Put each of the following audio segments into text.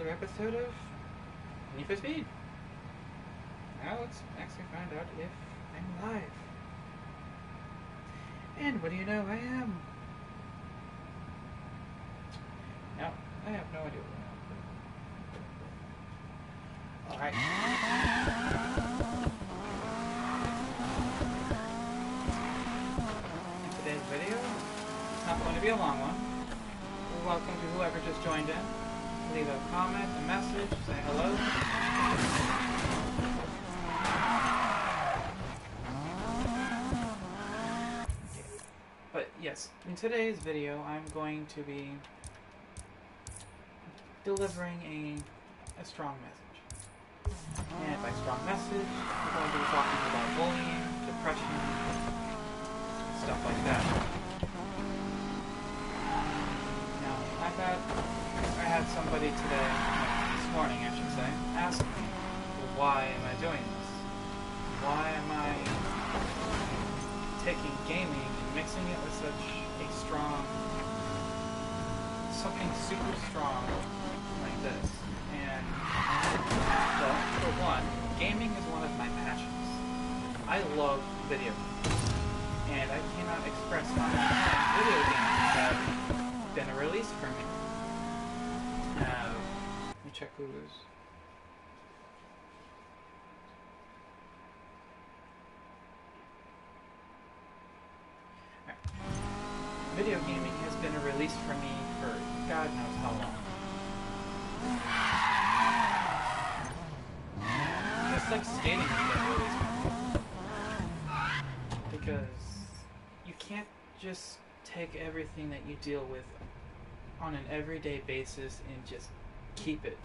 another episode of Nfspb. Now let's actually find out if I'm live. And what do you know, I am. No, I have no idea what I am. Alright. In today's video, it's not going to be a long one. Welcome to whoever just joined in. Leave a comment, a message, say hello. But yes, in today's video I'm going to be delivering a strong message. And by strong message, we're going to be talking about bullying, depression, stuff like that. Now, I had somebody today, this morning I should say, ask me, well, why am I doing this? Why am I taking gaming and mixing it with such a strong, something super strong like this? And, well, for one, gaming is one of my passions. I love video games. And I cannot express how much video games have been a release for me. Let me check who's. Right. Video gaming has been a release for me for God knows how long. Just like skating has been a release for me. Because you can't just take everything that you deal with on an everyday basis and just keep it.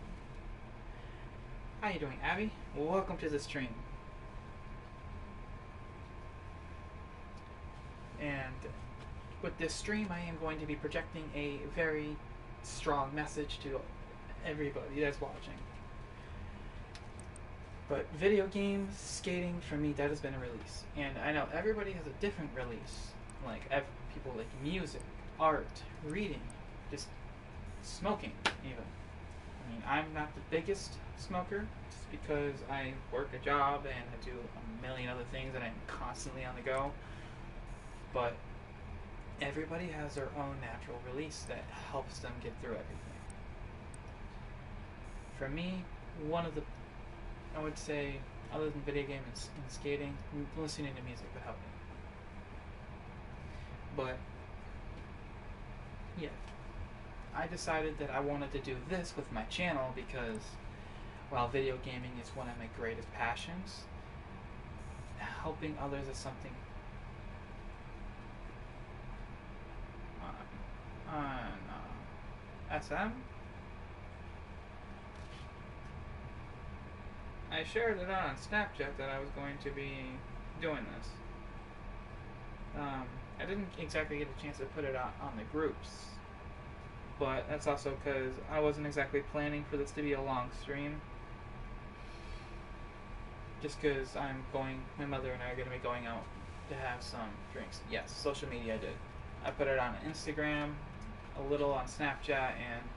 How you doing, Abby? Well, welcome to the stream. And with this stream, I am going to be projecting a very strong message to everybody that's watching. But video games, skating, for me, that has been a release. And I know everybody has a different release. Like, people like music, art, reading, just smoking, even. I mean, I'm not the biggest smoker, just because I work a job and I do a million other things and I'm constantly on the go. But everybody has their own natural release that helps them get through everything. For me, one of the, I would say, other than video games and skating, listening to music would help me. But, yeah. I decided that I wanted to do this with my channel because, while video gaming is one of my greatest passions, helping others is something SM? I shared it on Snapchat that I was going to be doing this. I didn't exactly get a chance to put it on the groups, but that's also because I wasn't exactly planning for this to be a long stream. Just because my mother and I are going to be going out to have some drinks. Yes, social media I did. I put it on Instagram, a little on Snapchat, and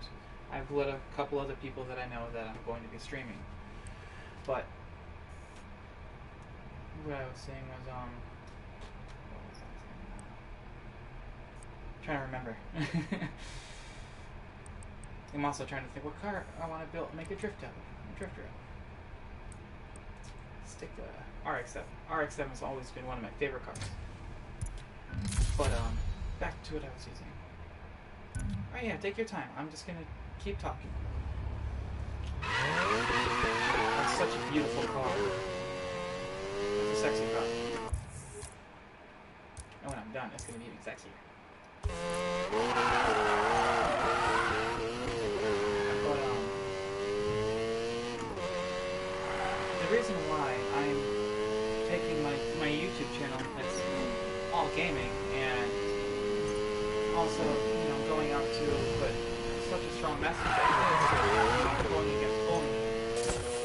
I've let a couple other people that I know that I'm going to be streaming. But what I was saying was, what was I saying? Trying to remember. I'm also trying to think what car I want to make a drifter out. Stick RX-7. RX-7 has always been one of my favorite cars. But back to what I was using. Oh yeah, take your time. I'm just gonna keep talking. It's such a beautiful car. It's a sexy car. And when I'm done, it's gonna be even sexier. But the reason why I'm taking my YouTube channel that's all gaming and also, going out to put such a strong message that is going against bullying.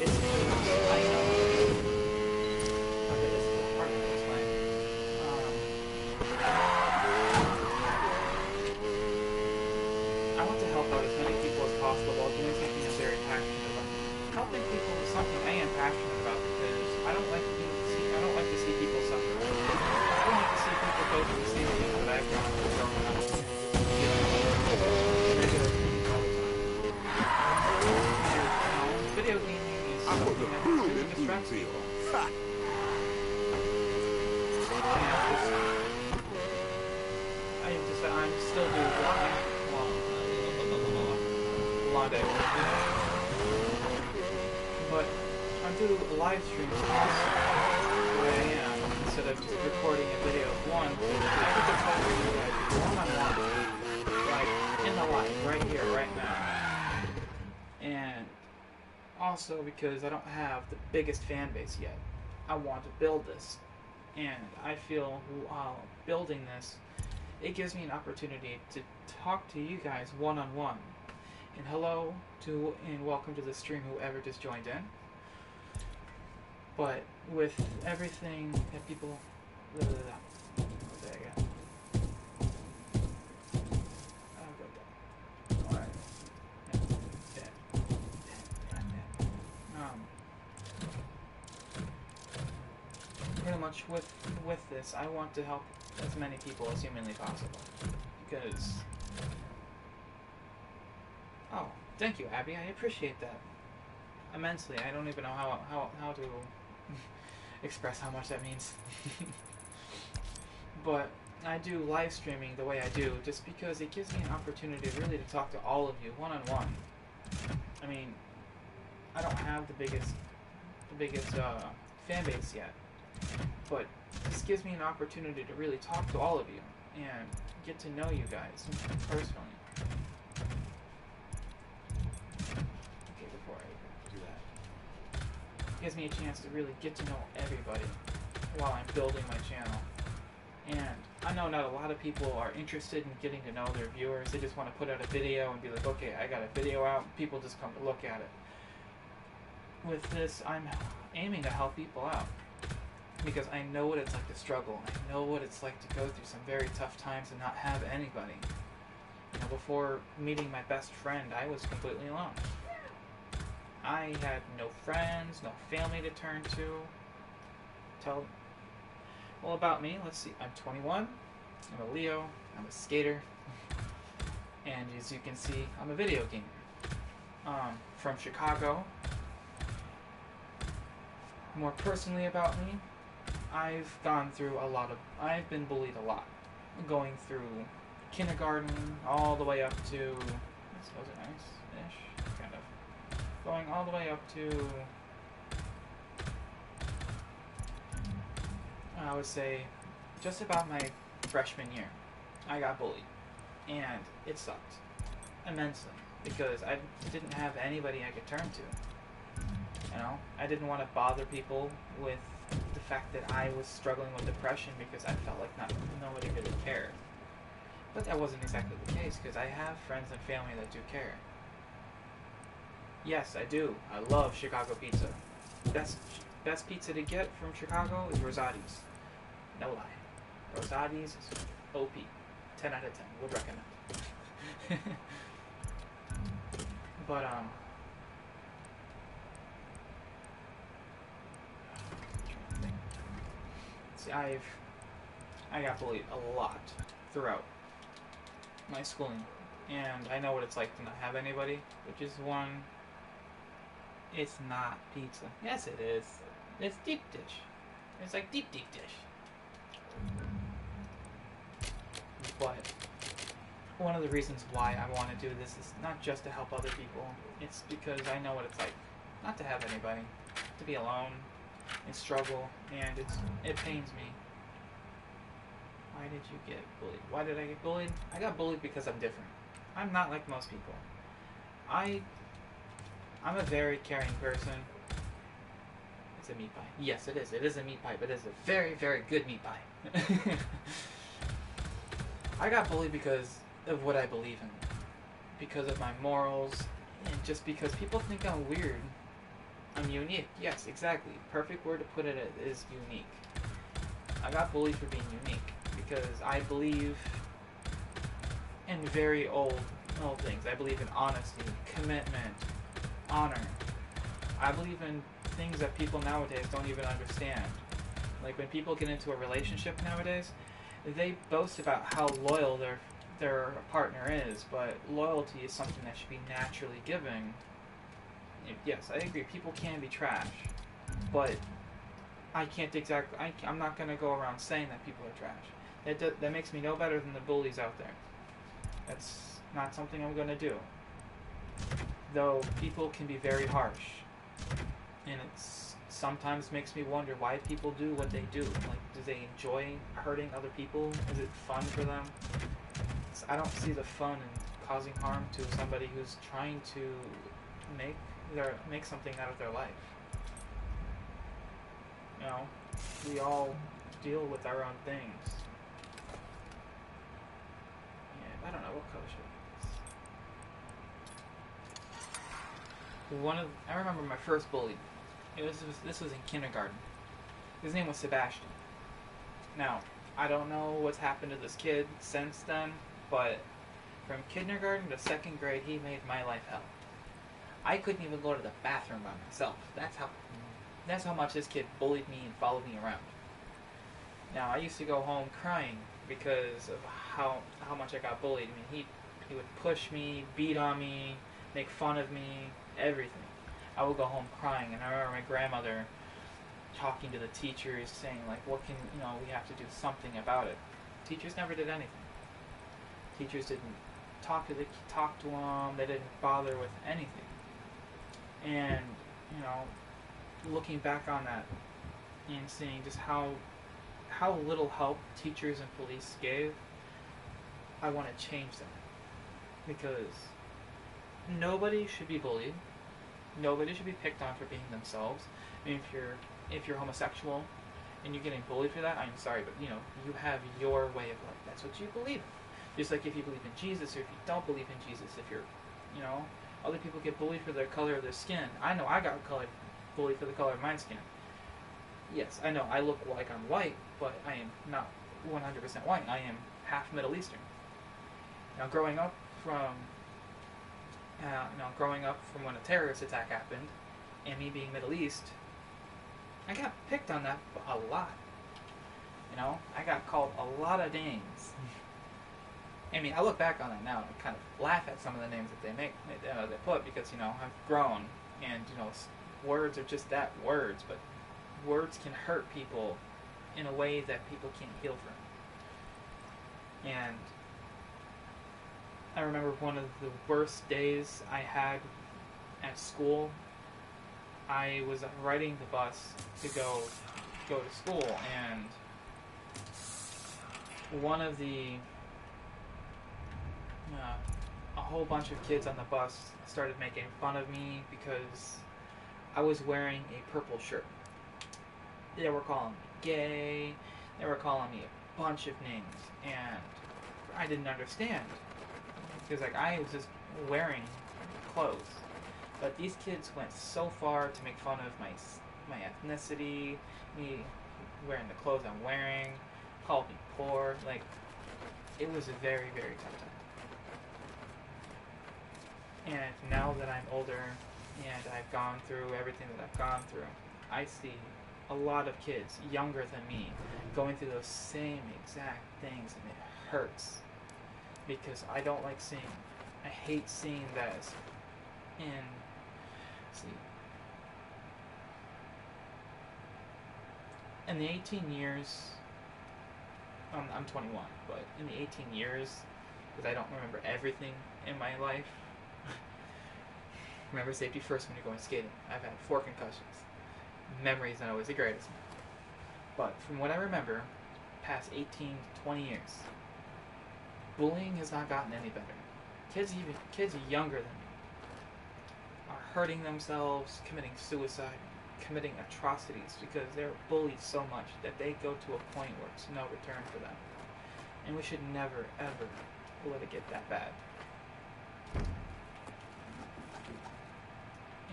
It's because I know. Okay, this is the part of this way. I want to help out as many people as possible while doing something I'm very passionate helping people is something I am passionate about because I don't like to see people suffer. I don't like to see people go through the same things that I've gone through growing up and just regular things all the time. And, video gaming is something that really distracts people. I'm still doing long day. But I do live streams where I am instead of just recording a video of one. I get to talk to you guys one-on-one, like in the live, right here, right now. And also because I don't have the biggest fan base yet, I want to build this, and I feel while building this, it gives me an opportunity to talk to you guys one-on-one. And hello to and welcome to the stream, whoever just joined in. But with everything that people... There you go. Alright. Pretty much with this, I want to help as many people as humanly possible. Because... Oh, thank you, Abby. I appreciate that immensely. I don't even know how to express how much that means. But I do live streaming the way I do just because it gives me an opportunity really to talk to all of you one-on-one. I mean, I don't have the biggest fan base yet, but this gives me an opportunity to really talk to all of you and get to know you guys personally. Okay, before I do that, it gives me a chance to really get to know everybody while I'm building my channel. And I know not a lot of people are interested in getting to know their viewers. They just want to put out a video and be like, okay, I got a video out, people just come to look at it. With this, I'm aiming to help people out, because I know what it's like to struggle. I know what it's like to go through some very tough times and not have anybody. You know, before meeting my best friend, I was completely alone. I had no friends, no family to turn to. Well, about me, let's see. I'm 21, I'm a Leo, I'm a skater, and as you can see, I'm a video gamer. From Chicago. More personally about me, I've been bullied a lot. Going through kindergarten, all the way up to, those are nice-ish, kind of. Going all the way up to, I would say, just about my freshman year, I got bullied. And it sucked immensely, because I didn't have anybody I could turn to. You know, I didn't want to bother people with the fact that I was struggling with depression, because I felt like nobody really cared. But that wasn't exactly the case, because I have friends and family that do care. Yes, I do. I love Chicago pizza. Best pizza to get from Chicago is Rosati's. No lie. Rosati's is OP. 10 out of 10. Would recommend. But, see, I got bullied a lot throughout my schooling, and I know what it's like to not have anybody, which is one. It's not pizza. Yes, it is. It's deep dish. It's like deep dish. But one of the reasons why I want to do this is not just to help other people. It's because I know what it's like not to have anybody, to be alone and struggle, and it pains me. Why did you get bullied? Why did I get bullied? I got bullied because I'm different. I'm not like most people. I'm a very caring person. It's a meat pie. Yes, it is. It is a meat pie, but it is a very, very good meat pie. I got bullied because of what I believe in. Because of my morals, and just because people think I'm weird. I'm unique. Yes, exactly. Perfect word to put it is unique. I got bullied for being unique because I believe in very old things. I believe in honesty, commitment, honor, I believe in things that people nowadays don't even understand. Like when people get into a relationship nowadays, they boast about how loyal their partner is, but loyalty is something that should be naturally given. Yes, I agree. People can be trash, but I can't exactly. I'm not gonna go around saying that people are trash. That makes me no better than the bullies out there. That's not something I'm gonna do. Though people can be very harsh, and it's sometimes makes me wonder why people do what they do. Like, do they enjoy hurting other people? Is it fun for them? I don't see the fun in causing harm to somebody who's trying to make something out of their life. You know, we all deal with our own things. Yeah, I don't know what color should I remember my first bully. This was in kindergarten. His name was Sebastian. Now, I don't know what's happened to this kid since then, but from kindergarten to second grade, he made my life hell. I couldn't even go to the bathroom by myself. That's how much this kid bullied me and followed me around. Now, I used to go home crying because of how much I got bullied. I mean, he would push me, beat on me, make fun of me, everything. I would go home crying, and I remember my grandmother talking to the teachers, saying like, we have to do something about it. Teachers never did anything. Teachers didn't talk to them. They didn't bother with anything. And looking back on that and seeing just how little help teachers and police gave, I want to change that, because nobody should be bullied. Nobody should be picked on for being themselves. I mean, if you're homosexual and you're getting bullied for that, I'm sorry, but you have your way of life. That's what you believe in. Just like if you believe in Jesus, or if you don't believe in Jesus, if you're, other people get bullied for the color of their skin. I know I got bullied for the color of my skin. Yes, I know I look like I'm white, but I am not 100% white. I am half Middle Eastern. Now, growing up from when a terrorist attack happened, and me being Middle East, I got picked on that a lot. I got called a lot of names. I mean, I look back on that now and I kind of laugh at some of the names that they put, because I've grown, and words are just that, words, but words can hurt people in a way that people can't heal from. And I remember one of the worst days I had at school. I was riding the bus to go to school, and one of the a whole bunch of kids on the bus started making fun of me because I was wearing a purple shirt. They were calling me gay. They were calling me a bunch of names, and I didn't understand, because I was just wearing clothes. But these kids went so far to make fun of my ethnicity, me wearing the clothes I'm wearing, called me poor. It was a very, very tough time. And now that I'm older and I've gone through everything that I've gone through, I see a lot of kids younger than me going through those same exact things, and it hurts, because I don't like seeing it. I hate seeing that. In the 18 years, I'm 21, but in the 18 years, because I don't remember everything in my life. Remember safety first when you're going skating. I've had 4 concussions. Memory's not always the greatest. But from what I remember, past 18 to 20 years, bullying has not gotten any better. Kids younger than me are hurting themselves, committing suicide, committing atrocities, because they're bullied so much that they go to a point where it's no return for them. And we should never, ever let it get that bad.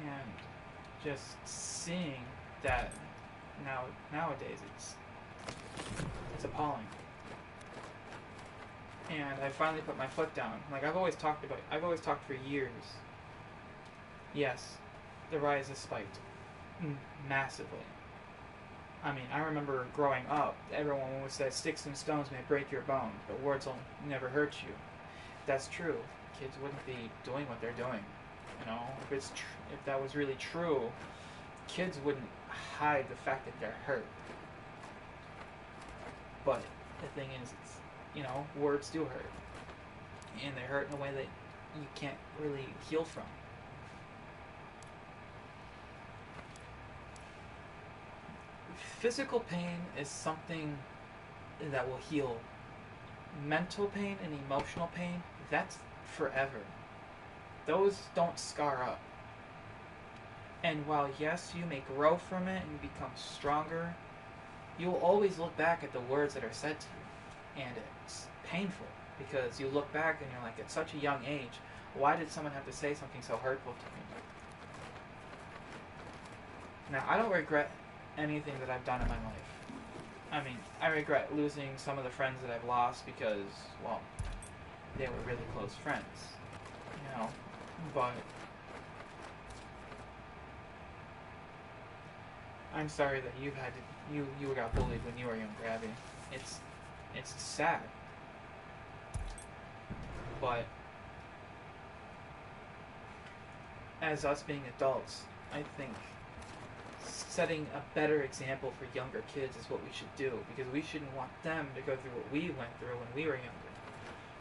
And just seeing that nowadays, it's appalling. And I finally put my foot down. I've always talked for years. Yes, the rise has spiked massively. I mean, I remember growing up, everyone always said sticks and stones may break your bones, but words will never hurt you. That's true. Kids wouldn't be doing what they're doing. You know, if that was really true, kids wouldn't hide the fact that they're hurt. But the thing is, words do hurt, and they hurt in a way that you can't really heal from. Physical pain is something that will heal. Mental pain and emotional pain, that's forever. Those don't scar up. And while yes, you may grow from it and become stronger, you'll always look back at the words that are said to you. And it's painful because you look back and you're like, at such a young age, why did someone have to say something so hurtful to me? Now, I don't regret anything that I've done in my life. I mean, I regret losing some of the friends that I've lost because, well, they were really close friends, but I'm sorry that you got bullied when you were younger, Abby. It's sad, but as us being adults, I think setting a better example for younger kids is what we should do, because we shouldn't want them to go through what we went through when we were younger.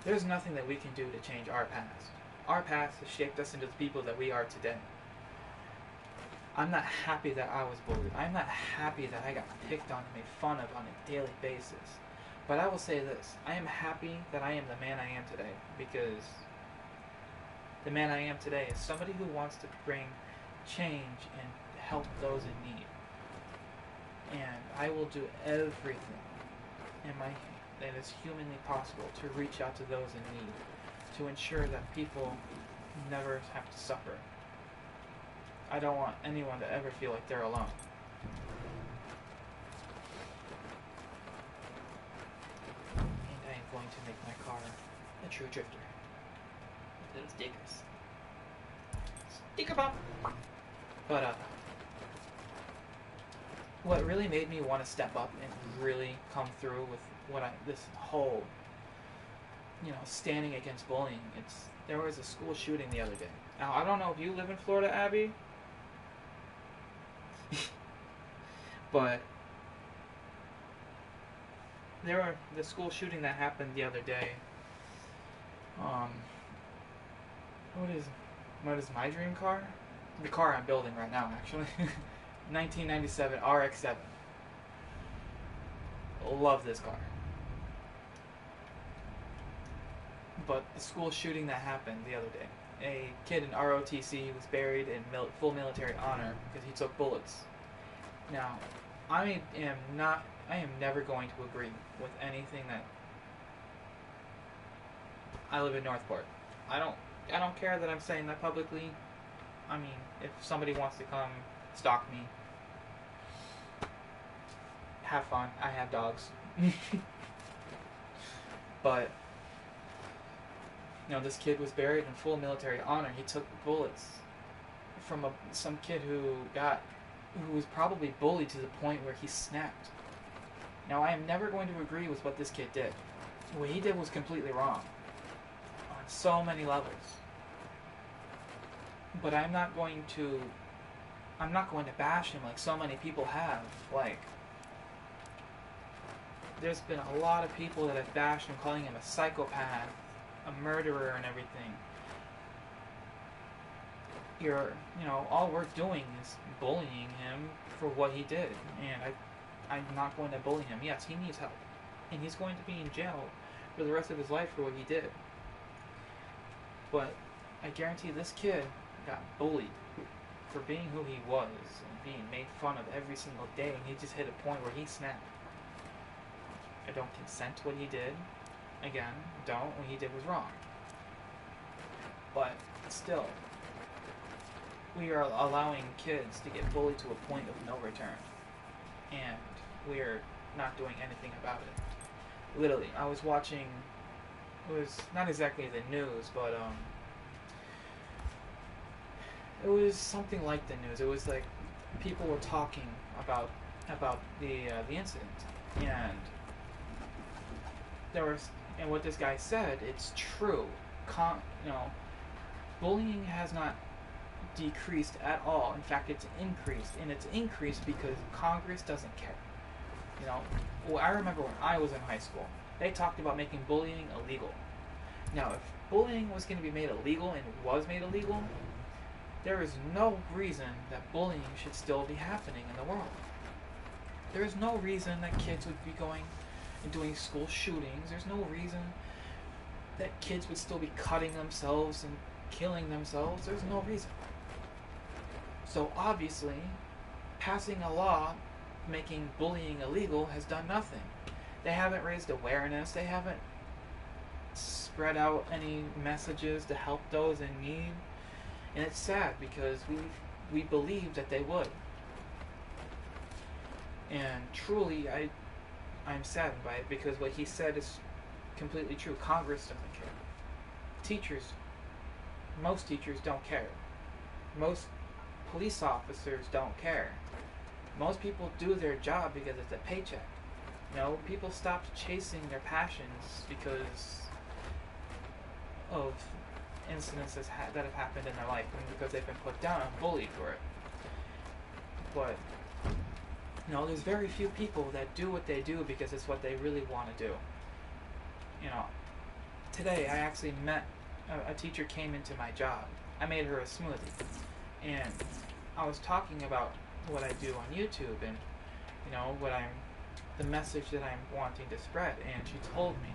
There's nothing that we can do to change our past. Our past has shaped us into the people that we are today. I'm not happy that I was bullied. I'm not happy that I got picked on and made fun of on a daily basis. But I will say this, I am happy that I am the man I am today, because the man I am today is somebody who wants to bring change and help those in need. And I will do everything that is humanly possible to reach out to those in need, to ensure that people never have to suffer. I don't want anyone to ever feel like they're alone. And I am going to make my car a true drifter. Little stickers. Sticker pop! But, what really made me want to step up and really come through with this whole, standing against bullying, there was a school shooting the other day. Now, I don't know if you live in Florida, Abby, but the school shooting that happened the other day. What is my dream car? The car I'm building right now, actually. 1997 RX-7. Love this car. But the school shooting that happened the other day, a kid in ROTC was buried in full military honor because he took bullets. Now, I am never going to agree with anything that. I live in Northport. I don't care that I'm saying that publicly. I mean, if somebody wants to come stalk me, have fun. I have dogs. But this kid was buried in full military honor. He took bullets from some kid who was probably bullied to the point where he snapped. Now, I am never going to agree with what this kid did. What he did was completely wrong on so many levels. But I'm not going to bash him like so many people have. Like, there's been a lot of people that have bashed him, calling him a psychopath, a murderer, and everything. All we're doing is bullying him for what he did, and I'm not going to bully him. Yes, he needs help, and he's going to be in jail for the rest of his life for what he did. But I guarantee this kid got bullied for being who he was and being made fun of every single day, and he just hit a point where he snapped. I don't consent to what he did. Again, what he did was wrong. But still, we are allowing kids to get bullied to a point of no return. And we're not doing anything about it. Literally, I was watching, it was not exactly the news, but It was something like the news. It was like people were talking about the incident, and there was and what this guy said. It's true. You know, bullying has not decreased at all. In fact, it's increased, and it's increased because Congress doesn't care. You know, well, I remember when I was in high school, they talked about making bullying illegal. Now, if bullying was going to be made illegal and was made illegal, there is no reason that bullying should still be happening in the world. There is no reason that kids would be going and doing school shootings. There's no reason that kids would still be cutting themselves and killing themselves. There's no reason. So obviously, passing a law making bullying illegal has done nothing. They haven't raised awareness. They haven't spread out any messages to help those in need. And it's sad because we believed that they would. And truly, I'm saddened by it because what he said is completely true. Congress doesn't care. Most teachers don't care. Most police officers don't care. Most people do their job because it's a paycheck. You know, people stopped chasing their passions because of incidents that have happened in their life and because they've been put down and bullied for it. But, you know, there's very few people that do what they do because it's what they really want to do. You know, today I actually met a teacher came into my job. I made her a smoothie. And I was talking about what I do on YouTube and, you know, the message that I'm wanting to spread. And she told me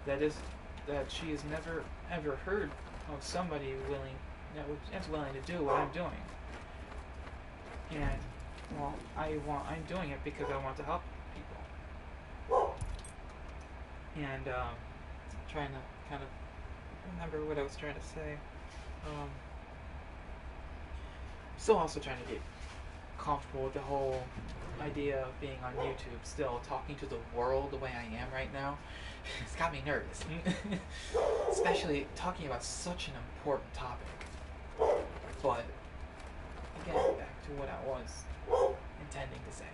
that she has never ever heard of somebody that's willing to do what I'm doing. And well, I'm doing it because I want to help people. And trying to kind of remember what I was trying to say. Still also trying to get comfortable with the whole idea of being on YouTube, still talking to the world the way I am right now. It's got me nervous. Especially talking about such an important topic. But again, back to what I was intending to say.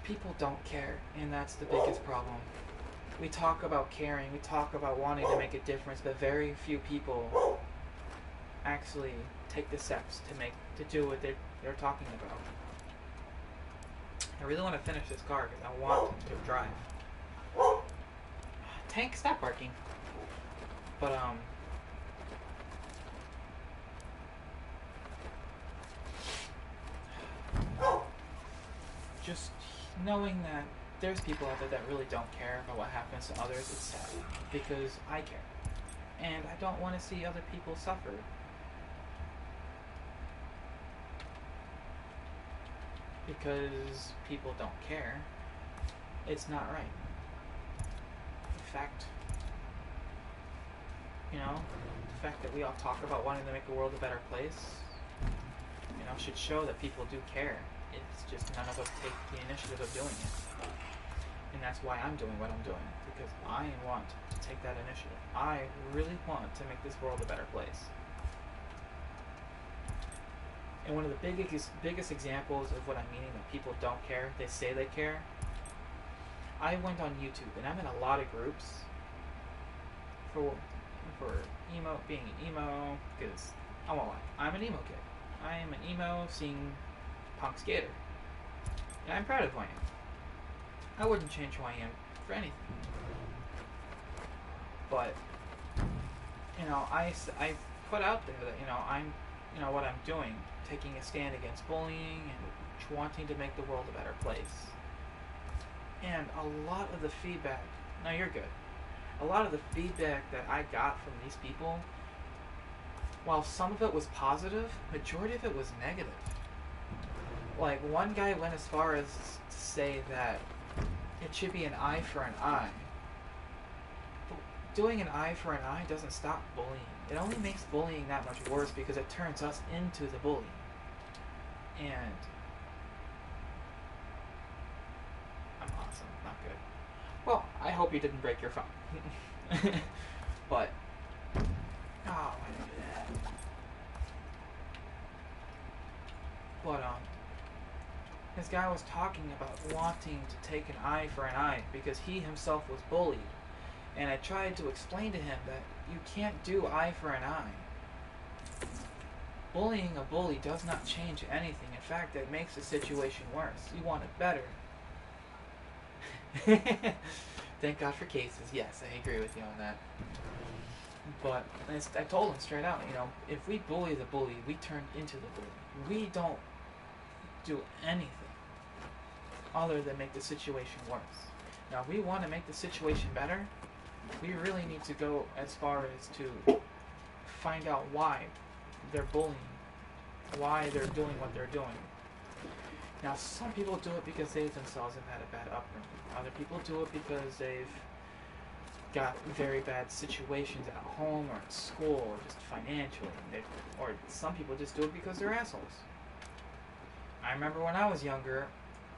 People don't care, and that's the biggest problem. We talk about caring, we talk about wanting to make a difference, but very few people actually take the steps to do what they're talking about. I really want to finish this car because I want to drive. Tank, stop barking. But just knowing that there's people out there that really don't care about what happens to others, it's sad because I care. And I don't want to see other people suffer. Because people don't care, it's not right. In fact, you know, the fact that we all talk about wanting to make the world a better place, you know, should show that people do care. It's just none of us take the initiative of doing it. And that's why I'm doing what I'm doing, because I want to take that initiative. I really want to make this world a better place. And one of the biggest examples of what I'm meaning that people don't care, they say they care. I went on YouTube and I'm in a lot of groups for being an emo, because I won't lie, I'm an emo kid. I am an emo seeing punk skater. And I'm proud of who I am. I wouldn't change who I am for anything. But, you know, I put out there that, you know what I'm doing, taking a stand against bullying and wanting to make the world a better place. And a lot of the feedback, no, you're good. A lot of the feedback that I got from these people, while some of it was positive, majority of it was negative. Like, one guy went as far as to say that it should be an eye for an eye. But doing an eye for an eye doesn't stop bullying. It only makes bullying that much worse because it turns us into the bully. And I'm awesome, not good. Well, I hope you didn't break your phone. But Oh, I do that. But this guy was talking about wanting to take an eye for an eye because he himself was bullied. And I tried to explain to him that you can't do eye for an eye. Bullying a bully does not change anything. In fact, it makes the situation worse. You want it better. Thank God for cases. Yes, I agree with you on that. But I told him straight out, if we bully the bully, we turn into the bully. We don't do anything other than make the situation worse. Now, if we want to make the situation better, we really need to go as far as to find out why they're bullying, why they're doing what they're doing. Now, some people do it because they themselves have had a bad upbringing. Other people do it because they've got very bad situations at home or at school or just financially. Or some people just do it because they're assholes. I remember when I was younger,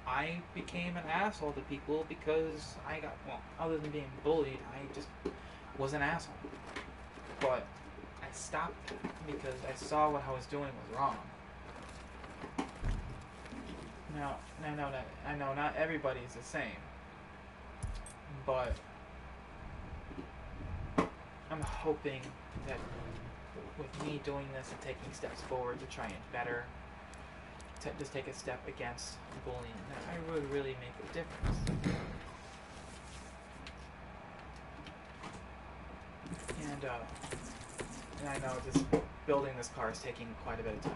I became an asshole to people because other than being bullied, I just was an asshole. But I stopped that because I saw what I was doing was wrong. Now, I know not everybody is the same, but I'm hoping that with me doing this and taking steps forward to try and better, to just take a step against bullying, that I would really make a difference. And I know just building this car is taking quite a bit of time.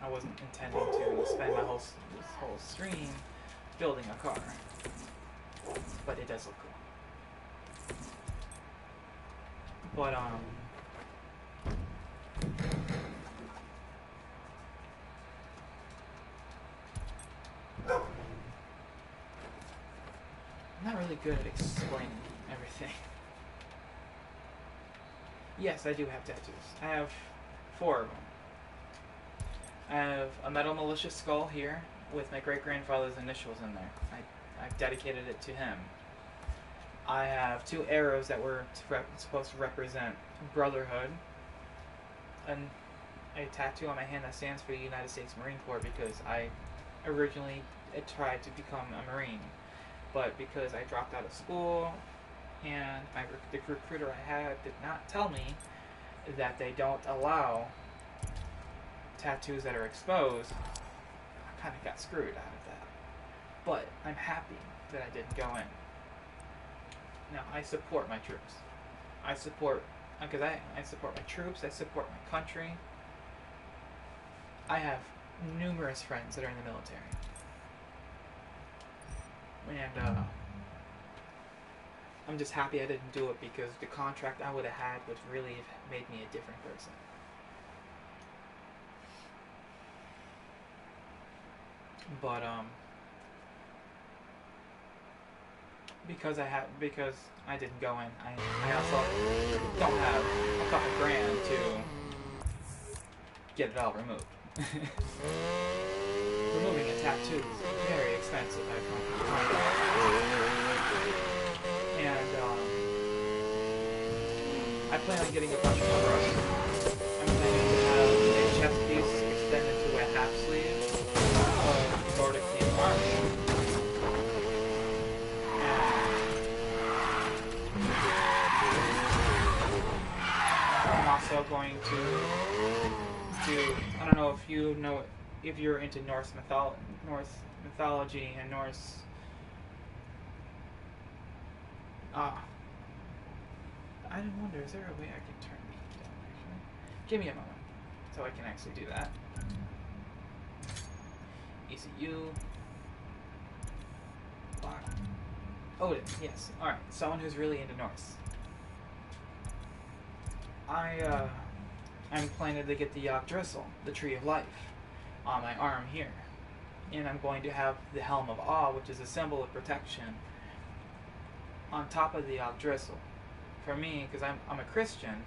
I wasn't intending to spend this whole stream building a car, but it does look cool. But I'm not really good at explaining everything. Yes, I do have tattoos. I have 4 of them. I have a metal militia skull here with my great-grandfather's initials in there. I've dedicated it to him. I have 2 arrows that were supposed to represent brotherhood. And a tattoo on my hand that stands for the United States Marine Corps because I originally tried to become a Marine. But because I dropped out of school and the recruiter I had did not tell me that they don't allow tattoos that are exposed, I kind of got screwed out of that. But I'm happy that I didn't go in. Now, I support my troops. I support my troops, I support my country. I have numerous friends that are in the military. And I'm just happy I didn't do it because the contract I would have had would really have made me a different person. But because I didn't go in, I also don't have a couple grand to get it all removed. Removing a tattoo is very expensive, I find. And I plan on getting a bunch more rows. I'm planning to have a chest piece extended to a half sleeve of Nordic theme armor. I'm also going to do, I don't know if you know, if you're into Norse mythology and Norse I wonder, is there a way I can turn these down actually? Give me a moment so I can actually do that. ECU. Odin, yes. Alright, someone who's really into Norse. I'm planning to get the Yggdrasil, the Tree of Life, on my arm here. And I'm going to have the Helm of Awe, which is a symbol of protection, on top of the Yggdrasil. For me, because I'm a Christian,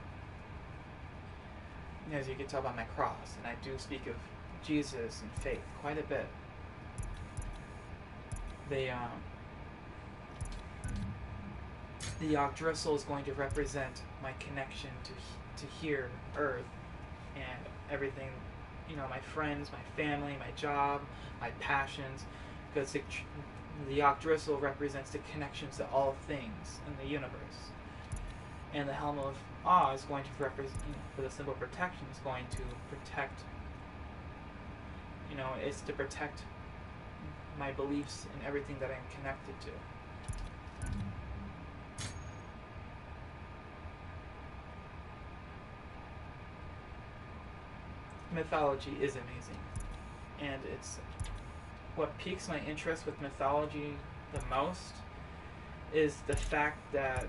as you can tell by my cross, and I do speak of Jesus and faith quite a bit. The Yggdrasil is going to represent my connection to hear Earth and everything, you know, my friends, my family, my job, my passions, because the octristle represents the connections to all things in the universe. And the Helm of Awe is going to represent, you know, for the symbol of protection, is going to protect, you know, it's to protect my beliefs and everything that I'm connected to. Mythology is amazing, and it's what piques my interest with mythology the most is the fact that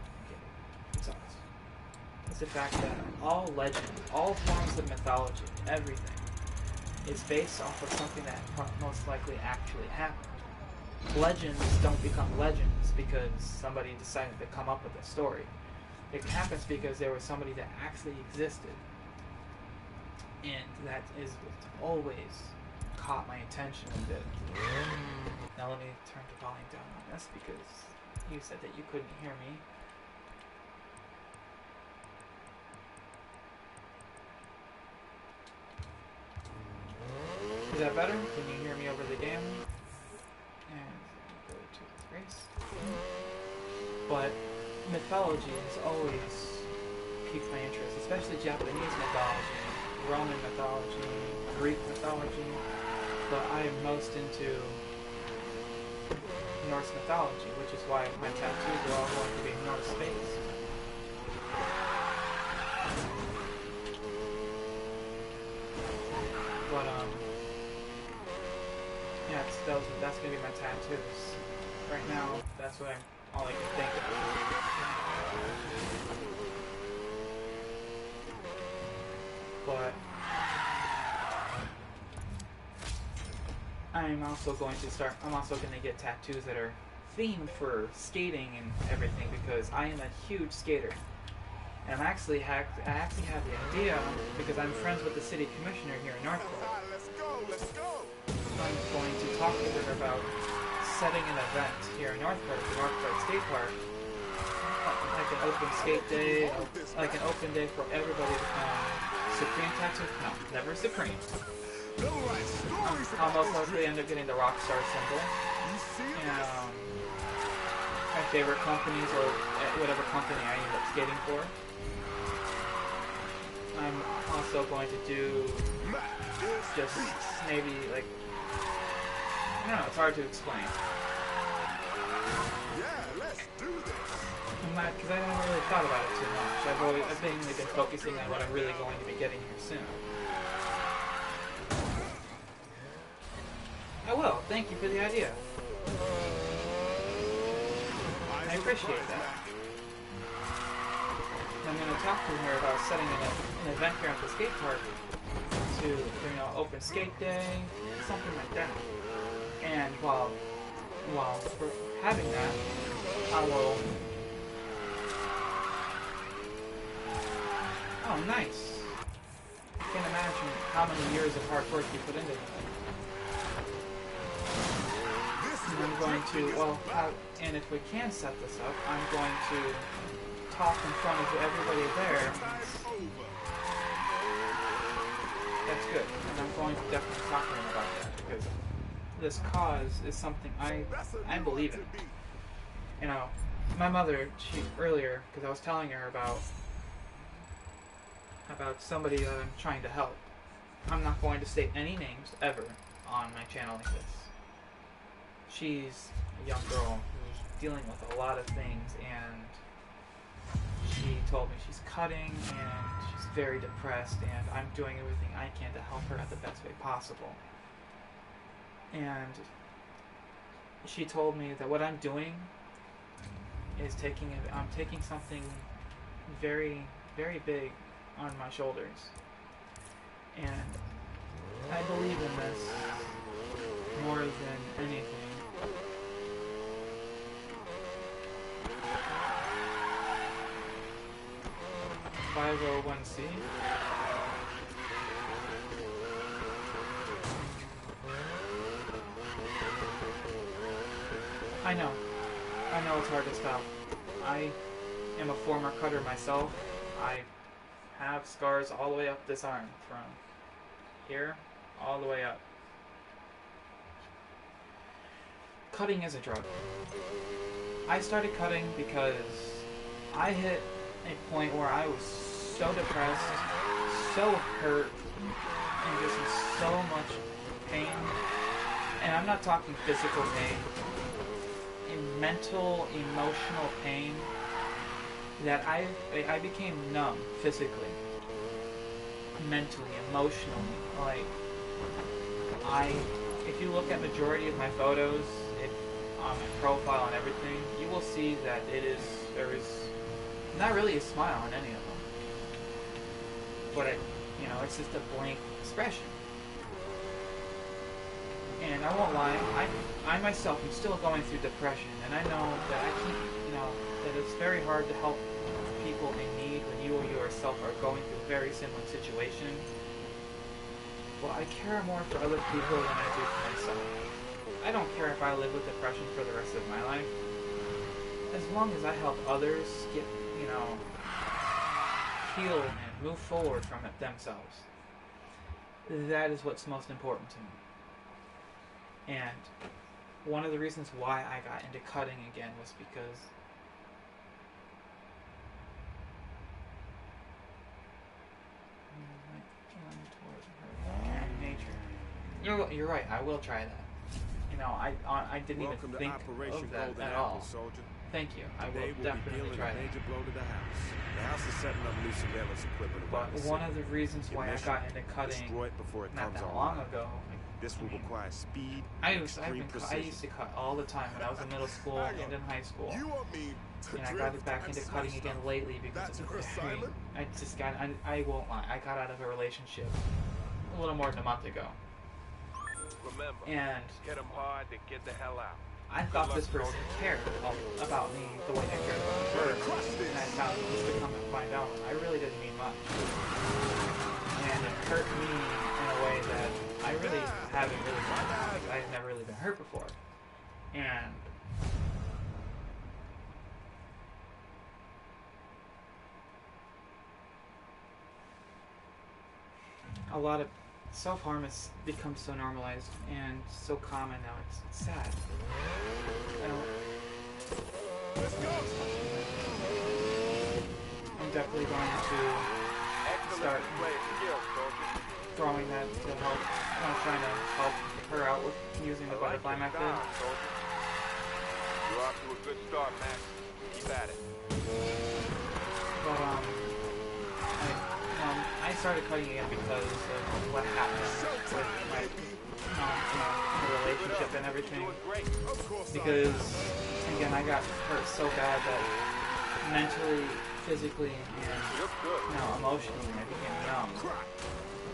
all legend, all forms of mythology, everything is based off of something that most likely actually happened. Legends don't become legends because somebody decided to come up with a story. It happens because there was somebody that actually existed. And that is what's always caught my attention a bit. Now let me turn the volume down on this because you said that you couldn't hear me. Is that better? Can you hear me over the dam? And go to the race. But mythology has always piqued my interest, especially Japanese mythology, Roman mythology, Greek mythology, but I am most into Norse mythology, which is why my tattoos are all going to be Norse based. But yeah, that's gonna be my tattoos. Right now, that's what all I can think of. But I'm also going to get tattoos that are themed for skating and everything because I am a huge skater. And I actually have the idea because I'm friends with the city commissioner here in Northport. I'm going to talk to her about setting an event here in Northport, the Northport Skate Park, like an open skate day, like an open day for everybody to come. Supreme tattoo? No, never Supreme. I'll most likely end up getting the Rockstar symbol. And my favorite companies or whatever company I end up skating for. I'm also going to do just maybe like, I don't know, it's hard to explain. Because I haven't really thought about it too much. I've mainly been focusing on what I'm really going to be getting here soon. I will. Thank you for the idea. I appreciate that. I'm going to talk to her about setting an event here at the skate park to, you know, open skate day, something like that. And while we're having that, I will. Oh, nice. I can't imagine how many years of hard work you put into that. And I'm going to, and if we can set this up, I'm going to talk in front of everybody there. That's good. And I'm going to definitely talk to them about that because this cause is something I believe in. You know, my mother, earlier, because I was telling her about somebody that I'm trying to help. I'm not going to state any names ever on my channel like this. She's a young girl who's dealing with a lot of things, and she told me she's cutting and she's very depressed, and I'm doing everything I can to help her at the best way possible. And she told me that what I'm doing is I'm taking something very, very big on my shoulders. And I believe in this more than anything. 501c. I know it's hard to stop. I am a former cutter myself. I have scars all the way up this arm, from here all the way up. Cutting is a drug. I started cutting because I hit a point where I was so depressed, so hurt, and just in so much pain. And I'm not talking physical pain, in mental, emotional pain, that I became numb physically, mentally, emotionally. Like, if you look at majority of my photos, on my profile and everything, you will see that there is not really a smile on any of them. But it's just a blank expression. And I won't lie, I myself am still going through depression, and I know that I can't, that it's very hard to help people in need when you or yourself are going through a very similar situation. But I care more for other people than I do for myself. I don't care if I live with depression for the rest of my life. As long as I help others get, heal and move forward from it themselves. That is what's most important to me. And one of the reasons why I got into cutting again was because nature. You're right. I will try that. I didn't even think of that at all. Thank you. I will definitely try that. The house is setting up new surveillance equipment. But one of the reasons why I got into cutting not that long ago, this will require speed. I used to cut all the time when I was in middle school and in high school. And I got back into cutting again lately because I won't lie. I got out of a relationship a little more than a month ago. Remember, and get them hard, then get the hell out. I thought this person cared about me the way I cared about her, and I found this to come and find out I really didn't mean much. And it hurt me in a way that I really haven't really been, like, I've never really been hurt before. And a lot of self-harm has become so normalized and so common now. It's sad. I'm definitely going to start throwing that to help. I'm trying to help her out with using the butterfly method. You're off to a good start, Max. Keep at it. But I started cutting again because of what happened with my relationship and everything. Because again, I got hurt so bad that mentally, physically, and emotionally, I became numb.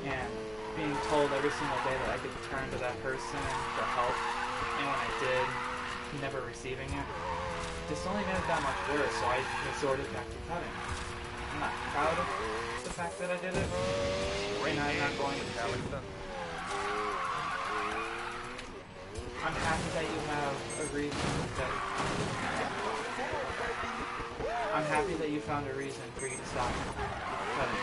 And being told every single day that I could turn to that person for help, and when I did, never receiving it, just only made it that much worse. So I resorted back to cutting. I'm not proud of the fact that I did it, and I'm not going to tell it. I'm happy that you have a reason that... I'm happy that you found a reason for you to stop cutting.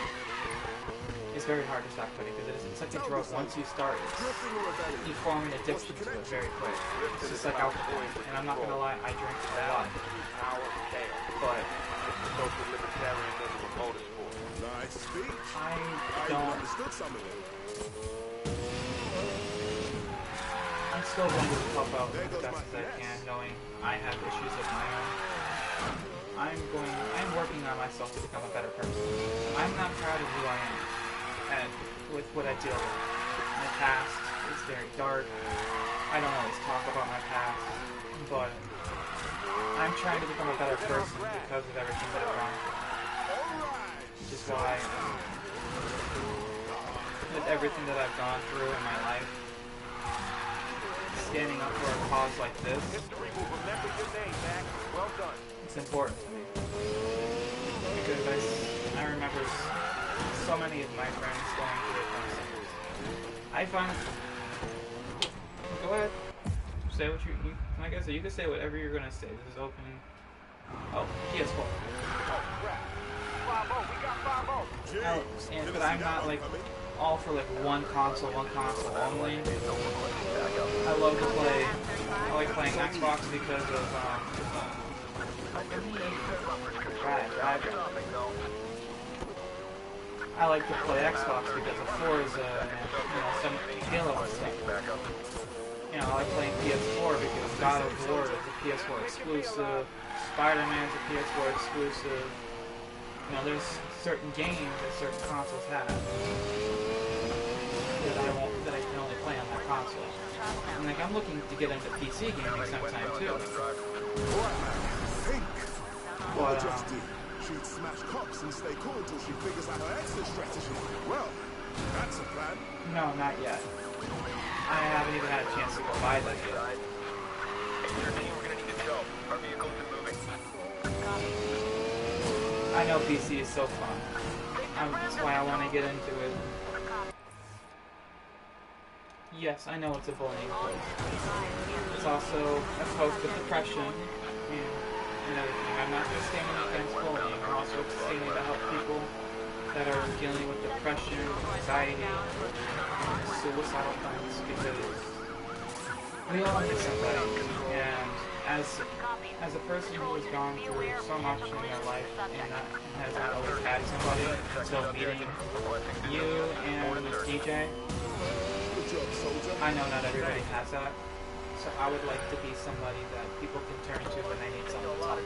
It's very hard to stop cutting because it's such a drug. Once you start, you form an addiction to it very quick. It's just like alcohol. And I'm not going to lie, I drink a lot. But I don't... I'm still going to help out as best as I can, knowing I have issues of my own. I'm working on myself to become a better person. I'm not proud of who I am and with what I deal with. My past is very dark. I don't always talk about my past, but I'm trying to become a better person because of everything that I've gone through. Which is why, with everything that I've gone through in my life, standing up for a cause like this, it's important to me. Because I remember so many of my friends going through it. I find... Go ahead. Say what you can I guess you can say whatever you're going to say. This is open Oh, PS4. Oh, crap. 5-0. We got 5-0. But I'm not like all for like one console only. I love to play. I like playing Xbox because of I like to play Xbox because of Forza and some Halo and stuff. I like playing PS4 because God of War is a PS4 exclusive. Spider-Man's a PS4 exclusive. There's certain games that certain consoles have that I can only play on that console. And like I'm looking to get into PC gaming sometime too. But she'd smash cops and stay cool until she figures out her exit strategy. Well, that's a plan. No, not yet. I haven't even had a chance to go buy that yet. We're gonna need to go. Our vehicles are moving. I know PC is so fun. That's why I want to get into it. Yes, I know it's a bullying place. It's also a post of depression and everything. I'm not just standing against bullying. I'm also standing to help people that are dealing with depression, anxiety, and suicidal thoughts because we all need somebody. And as a person who has gone through so much in their life and has not always had somebody until meeting you and DJ, I know not everybody has that. So I would like to be somebody that people can turn to when they need someone to talk to.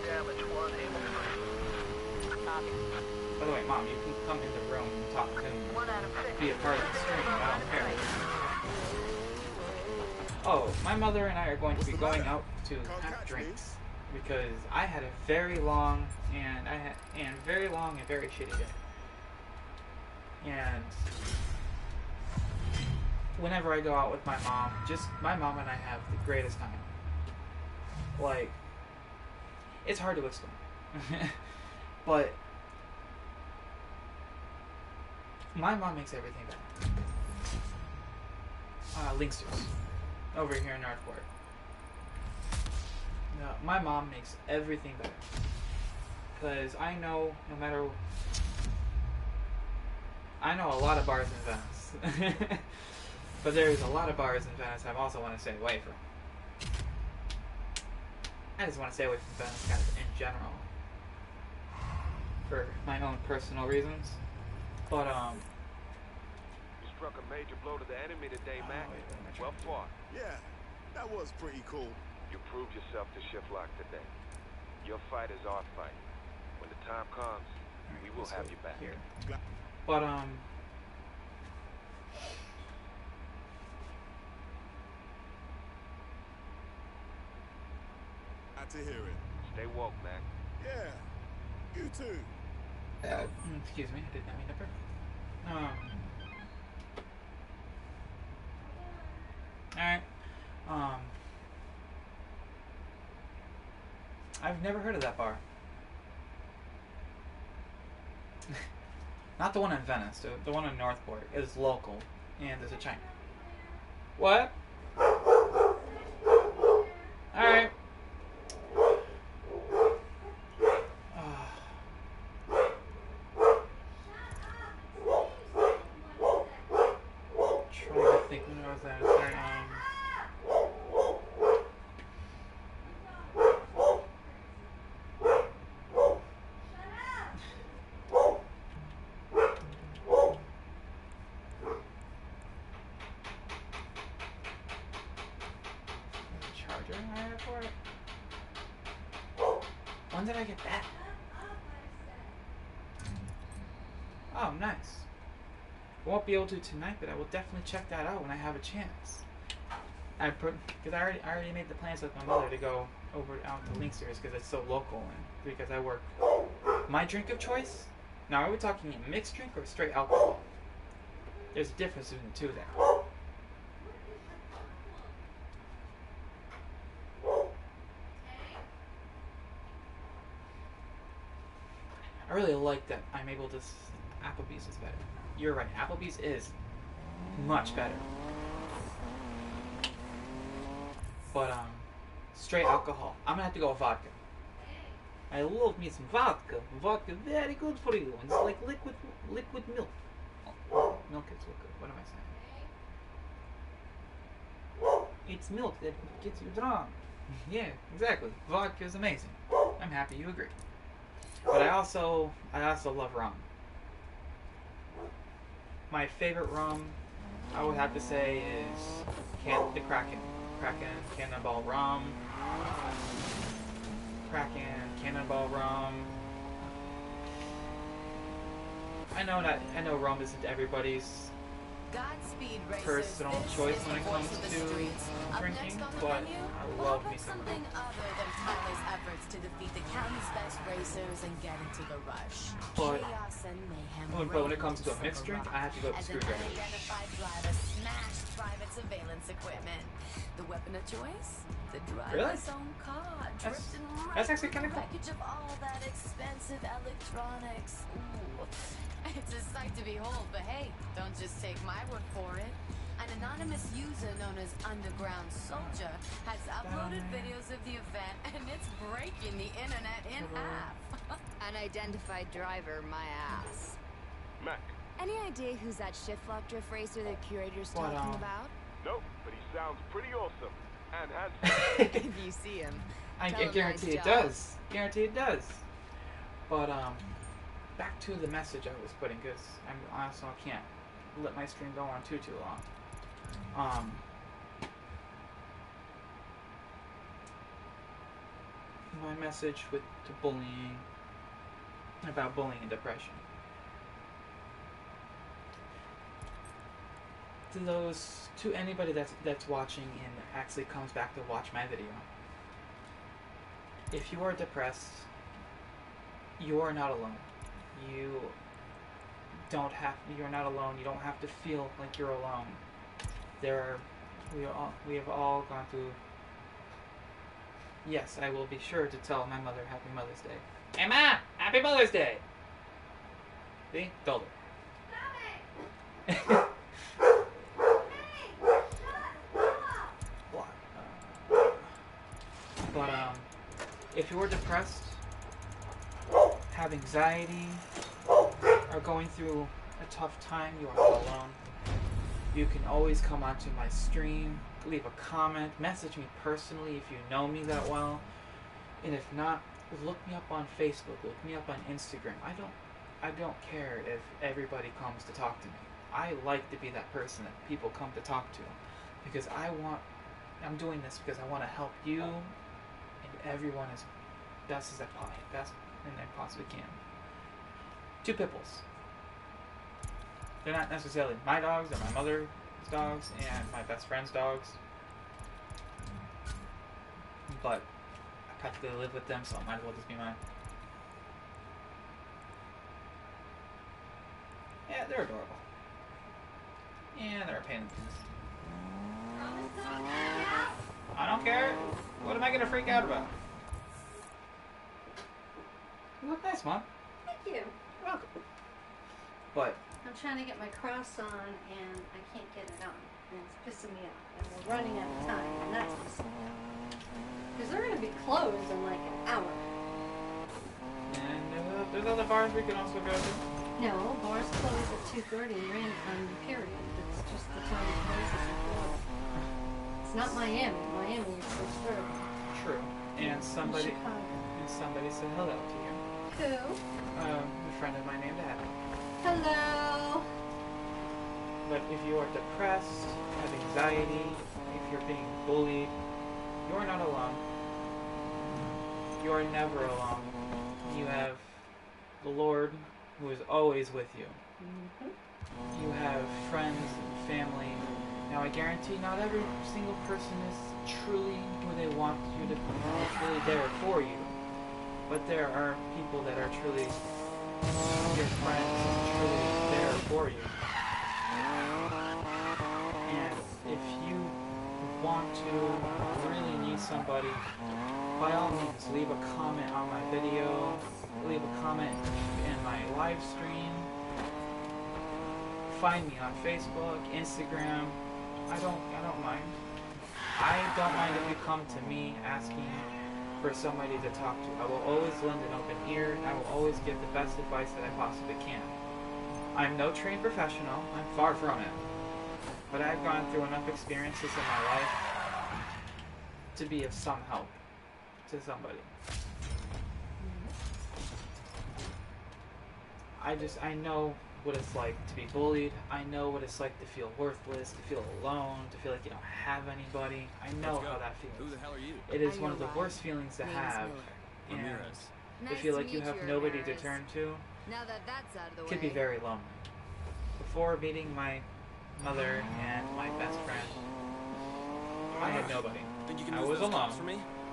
By the way, Mom, you can come in the room and talk to him, be a part of the stream, I don't care. Oh, my mother and I are going to be going out to have drinks because I had a very long and very shitty day. And whenever I go out with my mom, my mom and I have the greatest time. Like, it's hard to explain. But my mom makes everything better. Linksters, over here in Northport. My mom makes everything better. Because I know a lot of bars in Venice. But there's a lot of bars in Venice I also want to stay away from. I just want to stay away from Venice kind of in general. For my own personal reasons. But, You struck a major blow to the enemy today, Mac. Well fought. Yeah, that was pretty cool. You proved yourself to Shiftlock today. Your fight is our fight. When the time comes, we will have you back. Here. But, Glad to hear it. Stay woke, Mac. Yeah, you too. excuse me, I did not mean to burp. Alright. I've never heard of that bar. Not the one in Venice. The one in Northport is local, and there's a China. What? Alright. Trying to think when I was at charger I have for it? When did I get that? Oh, nice. I won't be able to tonight, but I will definitely check that out when I have a chance. Because I already made the plans with my mother to go over out to Linksters because it's so local and because I work. My drink of choice? Now, are we talking a mixed drink or straight alcohol? There's a difference between the two there. I really like that I'm able to. Applebee's is better. You're right. Applebee's is much better. But straight alcohol. I'm gonna have to go with vodka. I love me some vodka. Vodka very good for you. It's like liquid milk. Oh, milk is so good. What am I saying? It's milk that gets you drunk. Yeah, exactly. Vodka is amazing. I'm happy you agree. But I also love rum. My favorite rum, I would have to say, is the Kraken. Kraken, Cannonball Rum. Kraken, Cannonball Rum. I know rum isn't everybody's Godspeed, personal choice when it comes to drinking, but I love me some rum. something other than tireless efforts to defeat the county's best racers and get into the rush. But Chaos and mayhem when it comes to a mixed drink, I have to go with as an screwdriver. unidentified driver smashed private surveillance equipment. The weapon of choice? The driver's own car, dripped and That's actually kind of cool. package of all that expensive electronics. Ooh. It's a sight to behold, but hey, don't just take my word for it. An anonymous user known as Underground Soldier has uploaded videos of the event, and it's breaking the internet in half. Unidentified driver, my ass. Mac. Any idea who's that shift lock drift racer the curator's What, talking about? Nope, but he sounds pretty awesome. And handsome. If you see him. I Tell him guarantee nice it job. does. Guarantee it does. But back to the message I was putting, because I also can't let my stream go on too long. My message to bullying, about bullying and depression. To anybody that's watching and actually comes back to watch my video, if you are depressed, you are not alone. You're not alone. You don't have to feel like you're alone. We have all gone through. Yes, I will be sure to tell my mother Happy Mother's Day. Hey Ma, Happy Mother's Day. See, told her. But if you're depressed, have anxiety, are going through a tough time, you are not alone. You can always come onto my stream, leave a comment, message me personally if you know me that well. And if not, look me up on Facebook, look me up on Instagram. I don't care if everybody comes to talk to me. I like to be that person that people come to talk to, because I'm doing this because I want to help you and everyone as best as I possibly can. 2 Pipples. They're not necessarily my dogs, they're my mother's dogs and my best friend's dogs. But I practically live with them, so it might as well just be mine. Yeah, they're adorable. Yeah, they're a pain in the ass. I don't care. What am I gonna freak out about? You look nice, Mom. Thank you. You're welcome. But I'm trying to get my cross on and I can't get it on. And it's pissing me off. And we're running out of time and that's pissing me off. Because they're going to be closed in like an hour. and there's other bars we can also go to. No, bars close at 2:30 period. It's just the time it closes in Florida. It's not Miami. Miami is 6:30. True. And somebody Chicago. said hello to you. Who? A friend of mine named Abby. Hello. But if you are depressed, have anxiety, if you're being bullied, you are not alone. You are never alone. You have the Lord who is always with you. Mm-hmm. You have friends and family. Now I guarantee not every single person is truly who they want you to be, truly there for you. But there are people that are truly your friends and truly there for you. And if you want to really need somebody, by all means leave a comment on my video, leave a comment in my live stream, find me on Facebook, Instagram. I don't mind. I don't mind if you come to me asking for somebody to talk to. I will always lend an open ear, and I will always give the best advice that I possibly can. I'm no trained professional. I'm far from it. But I've gone through enough experiences in my life to be of some help to somebody. I know what it's like to be bullied. I know what it's like to feel worthless, to feel alone, to feel like you don't have anybody. I know how that feels. Who the hell are you? It is one of the worst feelings to have. And to feel like you have nobody to turn to. Now that that's out of the way. Could be very lonely. Before meeting my mother and my best friend, I had nobody. I was alone,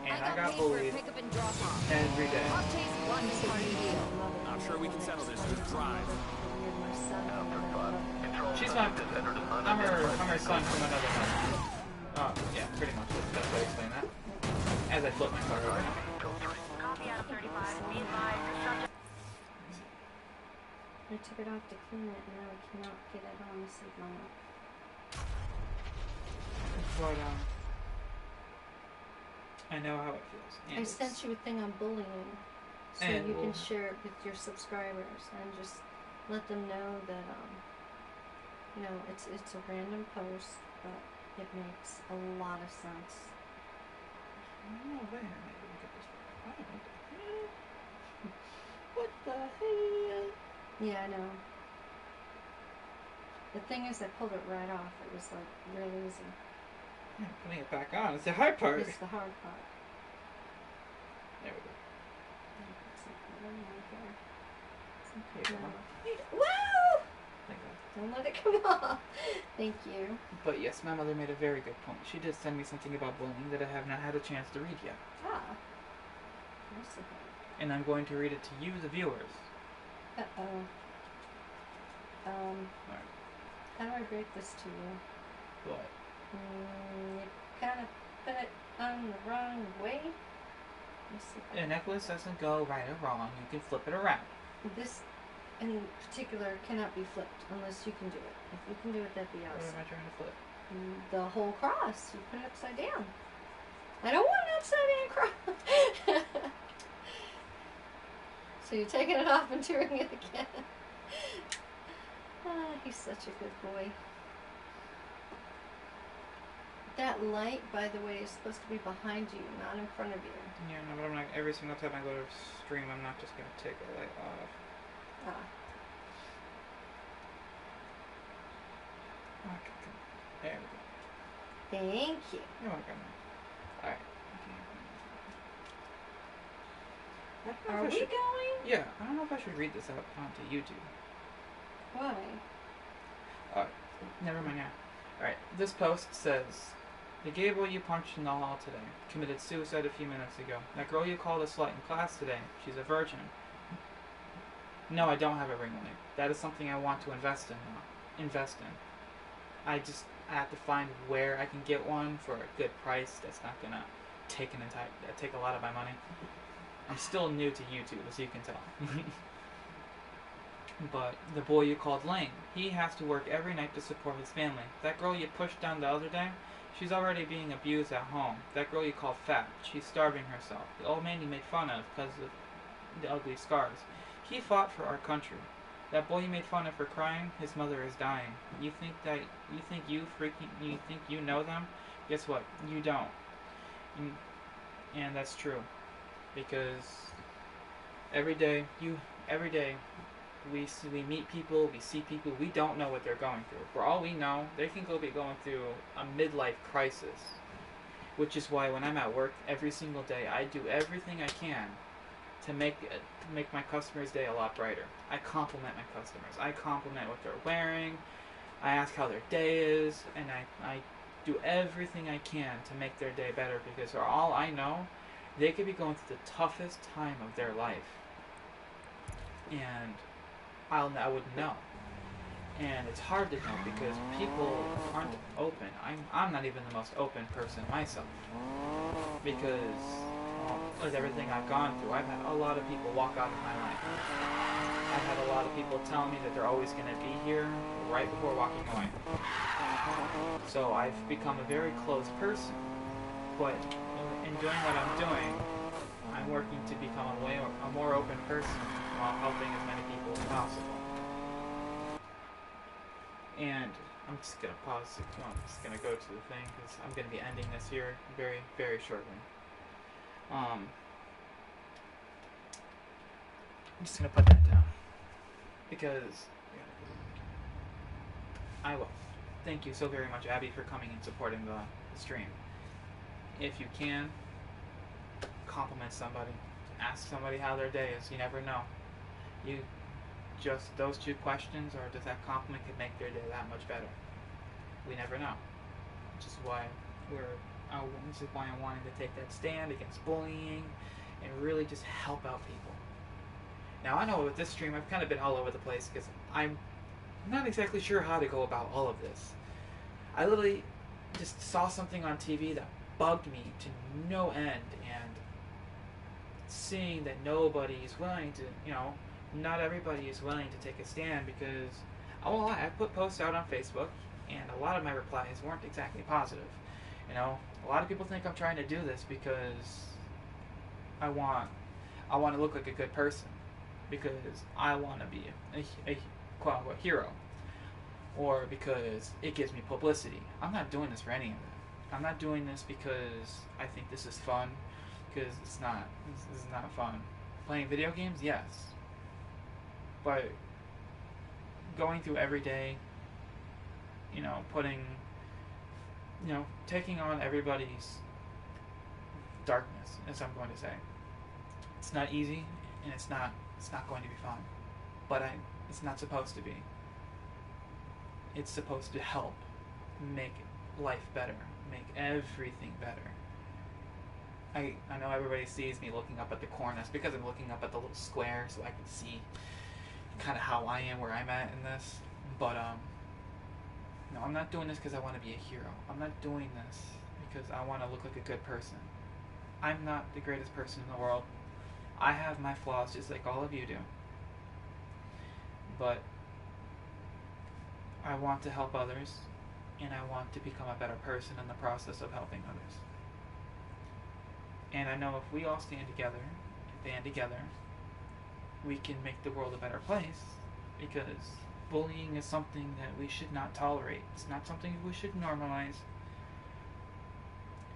and I got bullied every day. I'm sure we can settle this. Just drive. I'm her son from another mother. Yeah, pretty much. That's the best way to explain that. As I flip my car over. Copy out of 35. Be advised, the subject... I took it off to clean it, and now I cannot get it on the signal. But, I know how it feels. And I sent you a thing on bullying, so you can share it with your subscribers and just let them know that, you know, it's a random post, but it makes a lot of sense. Oh, wait a minute. Look at this. What the hell? Yeah, I know. The thing is, I pulled it right off. It was like real easy. Putting it back on. It's the hard part. It's the hard part. There we go. Woo! Like that. Don't let it come off. Thank you. But yes, my mother made a very good point. She did send me something about bullying that I have not had a chance to read yet. Ah. Merciful. And I'm going to read it to you, the viewers. Uh-oh. Alright. How do I break this to you? What? You kind of put it on the wrong way. A necklace doesn't go right or wrong. You can flip it around. This, in particular, cannot be flipped unless you can do it. If you can do it, that'd be What awesome. am I trying to flip? The whole cross. You put it upside down. I don't want an upside down cross. So you're taking it off and doing it again. He's such a good boy. That light, by the way, is supposed to be behind you, not in front of you. Yeah, no, but I'm not, every single time I go to stream, I'm not just going to take the light off. Okay, there we go. Thank you. You're welcome. Alright. Are we going? Yeah, I don't know if I should read this out onto YouTube. Why? Never mind now. Alright, this post says, the gay boy you punched in the hall today committed suicide a few minutes ago. That girl you called a slut in class today, she's a virgin. No, I don't have a ring on it. That is something I want to invest in now. I have to find where I can get one for a good price that's not gonna take a lot of my money. I'm still new to YouTube, as you can tell. But the boy you called lame, he has to work every night to support his family. That girl you pushed down the other day, she's already being abused at home. That girl you called fat, she's starving herself. The old man you made fun of because of the ugly scars, he fought for our country. That boy you made fun of for crying, his mother is dying. You think you know them? Guess what? You don't. And that's true. Because every day we meet people, we see people, we don't know what they're going through. For all we know, they can be going through a midlife crisis. Which is why when I'm at work every single day, I do everything I can to make my customers' day a lot brighter. I compliment my customers. I compliment what they're wearing. I ask how their day is, and I do everything I can to make their day better, because for all I know, they could be going through the toughest time of their life. And I wouldn't know. And it's hard to know because people aren't open. I'm not even the most open person myself. Because with everything I've gone through, I've had a lot of people walk out of my life. I've had a lot of people tell me that they're always going to be here right before walking away. So I've become a very closed person. But in doing what I'm doing, I'm working to become a more open person while helping as many people as possible. And I'm just gonna pause. Well, I'm just gonna go to the thing because I'm gonna be ending this here very, very shortly. I'm just gonna put that down because I will. Thank you so very much, Abby, for coming and supporting the stream. If you can, compliment somebody, ask somebody how their day is. You never know. You just those two questions, or does that compliment could make their day that much better? We never know. Which is why this is why I wanted to take that stand against bullying and really just help out people. Now I know with this stream I've kind of been all over the place because I'm not exactly sure how to go about all of this. I literally just saw something on TV that bugged me to no end, and seeing that nobody's willing to, not everybody is willing to take a stand because, I put posts out on Facebook, and a lot of my replies weren't exactly positive. A lot of people think I'm trying to do this because I want to look like a good person, because I want to be a quote-unquote hero, or because it gives me publicity. I'm not doing this for any of that. I'm not doing this because I think this is fun, because it's not. This is not fun. Playing video games, yes. But going through every day, taking on everybody's darkness, as I'm going to say. It's not easy, and it's not going to be fun. But it's not supposed to be. It's supposed to help make life better, make everything better. I know everybody sees me looking up at the corner. That's because I'm looking up at the little square so I can see kind of how I am, where I'm at in this. But no, I'm not doing this because I want to be a hero. I'm not doing this because I want to look like a good person. I'm not the greatest person in the world. I have my flaws just like all of you do. But I want to help others, and I want to become a better person in the process of helping others. And I know if we all stand together, band together, we can make the world a better place, because bullying is something that we should not tolerate. It's not something we should normalize,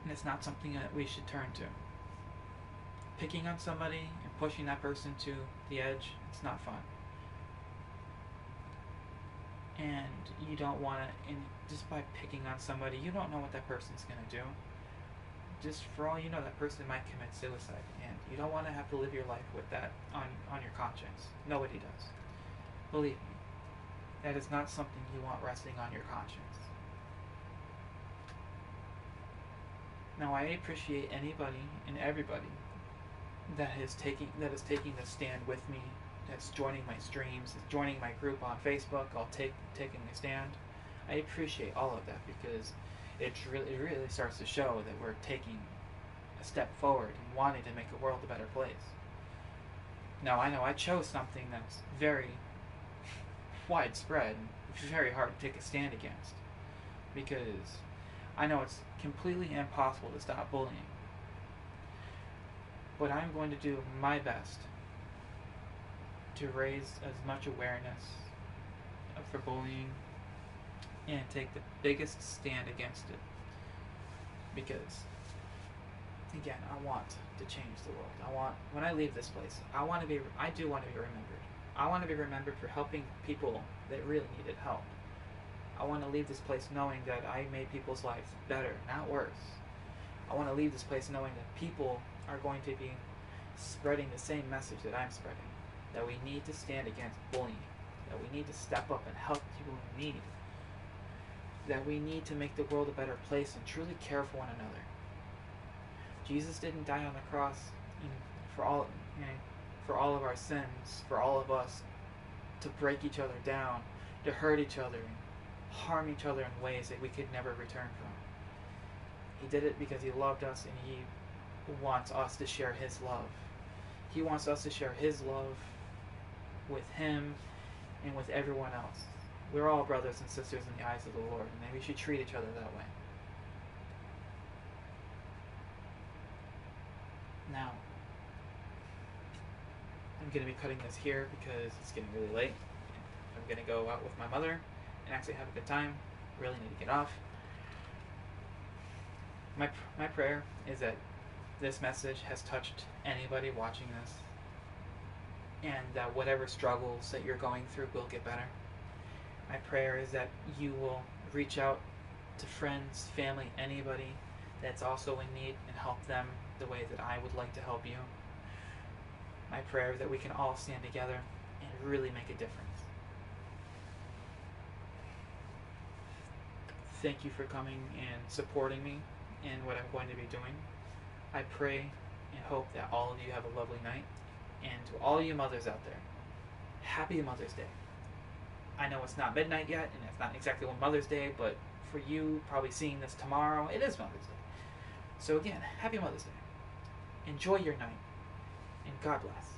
and it's not something that we should turn to. Picking on somebody and pushing that person to the edge, it's not fun. And you don't want to, and just by picking on somebody, you don't know what that person's going to do. Just for all you know, that person might commit suicide, and you don't want to have to live your life with that on your conscience. Nobody does. Believe me, that is not something you want resting on your conscience. Now, I appreciate anybody and everybody that is taking the stand with me, that's joining my streams, that's joining my group on Facebook, taking a stand. I appreciate all of that, because it really starts to show that we're taking a step forward and wanting to make the world a better place. Now, I know I chose something that's very widespread and very hard to take a stand against, because I know it's completely impossible to stop bullying. But I'm going to do my best to raise as much awareness for bullying and take the biggest stand against it, because again, I want to change the world. When I leave this place, I do want to be remembered. I want to be remembered for helping people that really needed help. I want to leave this place knowing that I made people's lives better, not worse. I want to leave this place knowing that people are going to be spreading the same message that I'm spreading, that we need to stand against bullying, that we need to step up and help people in need, that we need to make the world a better place and truly care for one another. Jesus didn't die on the cross for all of our sins, for all of us to break each other down, to hurt each other, and harm each other in ways that we could never return from. He did it because he loved us, and he wants us to share his love. He wants us to share his love with him and with everyone else. We're all brothers and sisters in the eyes of the Lord, and we should treat each other that way. Now, going to be cutting this here because it's getting really late. I'm going to go out with my mother and actually have a good time. Really need to get off. My prayer is that this message has touched anybody watching this, and that whatever struggles that you're going through will get better. My prayer is that you will reach out to friends, family, anybody that's also in need, and help them the way that I would like to help you. My prayer is that we can all stand together and really make a difference. Thank you for coming and supporting me in what I'm going to be doing. I pray and hope that all of you have a lovely night. And to all you mothers out there, happy Mother's Day. I know it's not midnight yet, and it's not exactly on Mother's Day, but for you probably seeing this tomorrow, it is Mother's Day. So again, happy Mother's Day. Enjoy your night, and God bless.